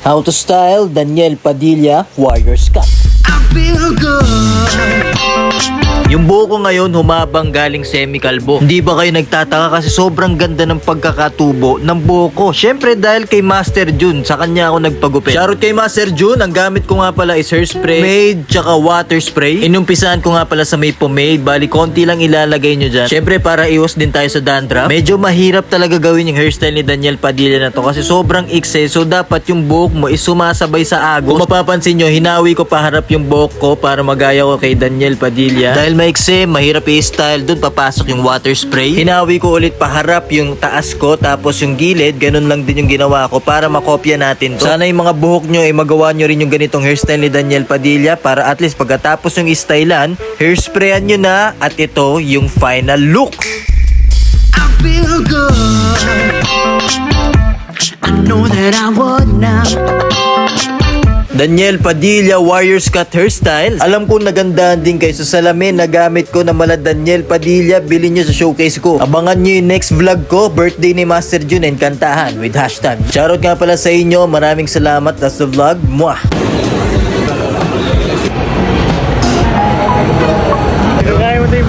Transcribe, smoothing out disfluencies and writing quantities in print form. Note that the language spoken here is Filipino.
How to style Daniel Padilla Warriors Cut. I feel good. Yung buhok ko ngayon humabang galing semi-kalbo. Hindi ba kayo nagtataka kasi sobrang ganda ng pagkakatubo ng buhok ko? Syempre dahil kay Master Jun, sa kanya ako nagpagupit. Shoutout kay Master Jun, ang gamit ko nga pala is hairspray, pomade, tsaka water spray. Inumpisahan ko nga pala sa may pomade, bali konti lang ilalagay nyo dyan. Syempre para iwas din tayo sa dandruff. Medyo mahirap talaga gawin yung hairstyle ni Daniel Padilla na to kasi sobrang ikse, so dapat yung buhok mo is sumasabay sa agos. Kung mapapansin nyo, hinawi ko paharap yung buhok ko para magaya ko kay Daniel Padilla. Dahil maikse, mahirap i-style, dun papasok yung water spray. Hinawi ko ulit paharap yung taas ko, tapos yung gilid, ganun lang din yung ginawa ko para makopya natin to. Sana yung mga buhok nyo ay magawa nyo rin yung ganitong hairstyle ni Daniel Padilla para at least pagkatapos yung stylean, hairsprayan nyo na at ito yung final look. I feel good. I know that I would now. Daniel Padilla Warriors Cut hairstyle. Alam ko nagandahan din kayo sa salamin na gamit ko na mala Daniel Padilla. Bilhin nyo sa showcase ko. Abangan nyo yung next vlog ko, birthday ni Master Jun and kantahan with hashtag. Shoutout nga pala sa inyo. Maraming salamat. That's the vlog. Mwah! Kaya mo tayo